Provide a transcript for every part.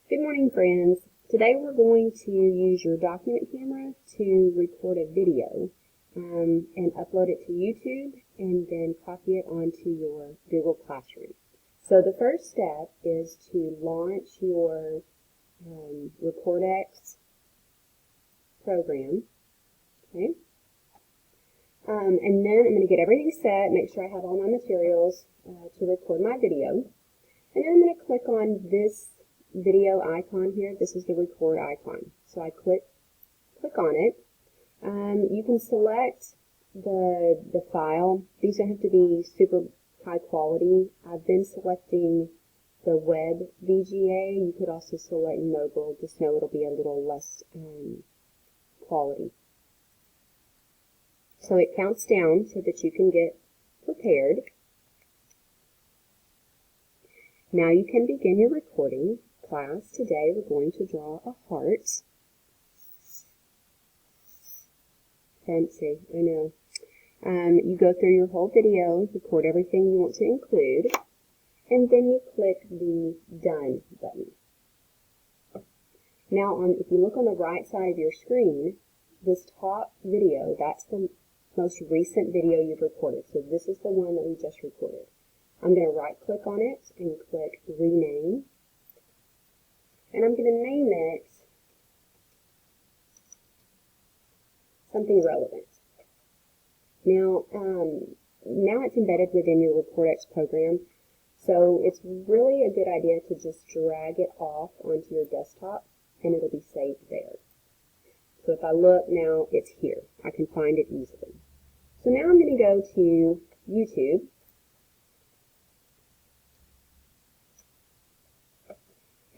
Good morning, friends. Today we're going to use your document camera to record a video and upload it to YouTube and then copy it onto your Google Classroom. So the first step is to launch your RecordX program. Okay. And then I'm going to get everything set, make sure I have all my materials to record my video. And then I'm going to click on this video icon here. This is the record icon. So I click on it. You can select the file. These don't have to be super high quality. I've been selecting the web VGA. You could also select mobile. Just know it'll be a little less quality. So it counts down so that you can get prepared. Now you can begin your recording. Class, today we're going to draw a heart. Fancy, I know. You go through your whole video, record everything you want to include, and then you click the Done button. Now, if you look on the right side of your screen, this top video, that's the most recent video you've recorded. So this is the one that we just recorded. I'm going to right-click on it and click Rename. And I'm going to name it something relevant. Now, now it's embedded within your RecordX program, so it's really a good idea to just drag it off onto your desktop, and it'll be saved there. So if I look now, it's here. I can find it easily. So now I'm going to go to YouTube.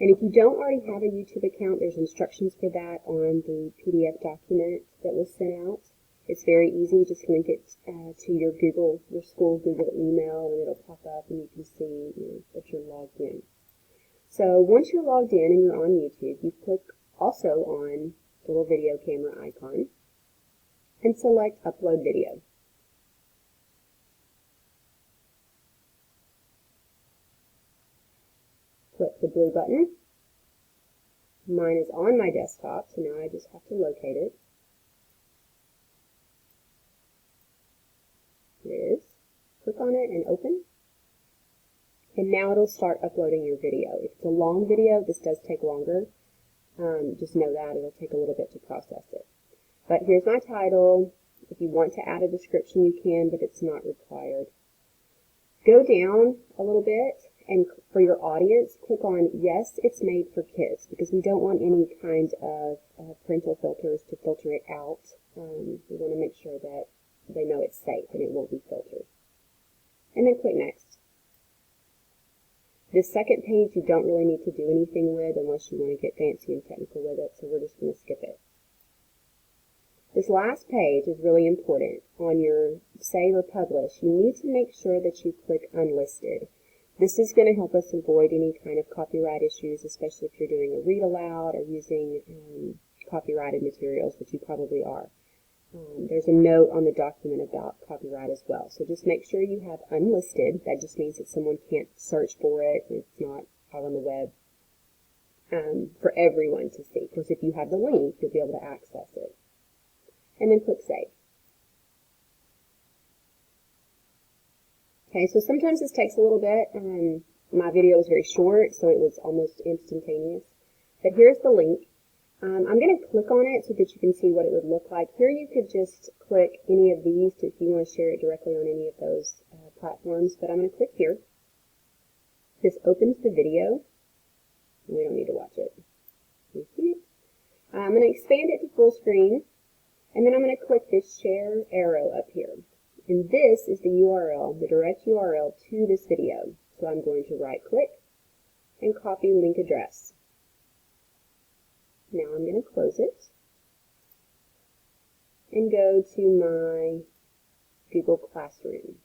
And if you don't already have a YouTube account, there's instructions for that on the PDF document that was sent out. It's very easy. Just link it to your school Google email, and it'll pop up, and you can see that you're logged in. So once you're logged in and you're on YouTube, you click also on the little video camera icon and select Upload Video. Click the blue button. Mine is on my desktop, so now I just have to locate it. Here it is. Click on it and open. And now it'll start uploading your video. If it's a long video, this does take longer. Just know that it'll take a little bit to process it. But here's my title. If you want to add a description, you can, but it's not required. Go down a little bit, and for your audience, click on Yes, it's made for kids, because we don't want any kind of parental filters to filter it out. We want to make sure that they know it's safe and it won't be filtered. And then click Next. This second page you don't really need to do anything with unless you want to get fancy and technical with it, so we're just going to skip it. This last page is really important. On your Save or Publish, you need to make sure that you click Unlisted. This is going to help us avoid any kind of copyright issues, especially if you're doing a read aloud or using copyrighted materials, which you probably are. There's a note on the document about copyright as well. So just make sure you have Unlisted. That just means that someone can't search for it. It's not out on the web for everyone to see. Of course, if you have the link, you'll be able to access it. And then click Save. Okay, so sometimes this takes a little bit. My video was very short, so it was almost instantaneous. But here's the link. I'm going to click on it so that you can see what it would look like. Here you could just click any of these if you want to share it directly on any of those platforms, but I'm going to click here. This opens the video. We don't need to watch it. You see it? I'm going to expand it to full screen, and then I'm going to click this share arrow up here. And this is the URL, the direct URL to this video. So I'm going to right click and copy link address. Now I'm going to close it and go to my Google Classroom.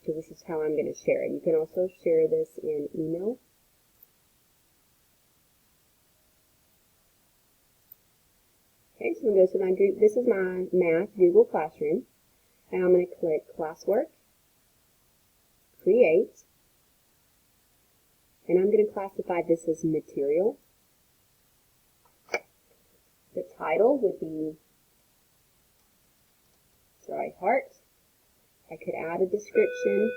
So this is how I'm going to share it. You can also share this in email. Okay, so I'm going to go to my group. This is my Math Google Classroom. And I'm going to click Classwork, Create, and I'm going to classify this as Material. The title would be Dry Heart. I could add a description.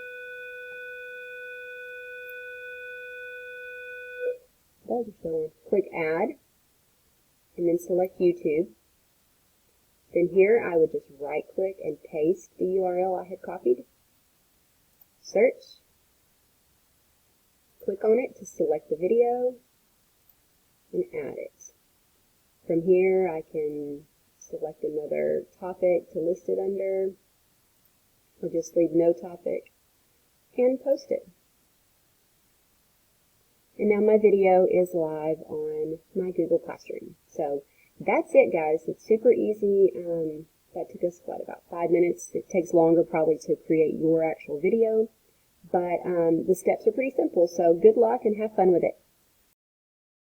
Click Add, and then select YouTube. Then here I would just right click and paste the URL I had copied. Search. Click on it to select the video and add it. From here I can select another topic to list it under, or just leave no topic and post it. And now my video is live on my Google Classroom. So that's it, guys. It's super easy. That took us, about 5 minutes. It takes longer probably to create your actual video, but the steps are pretty simple. So good luck and have fun with it.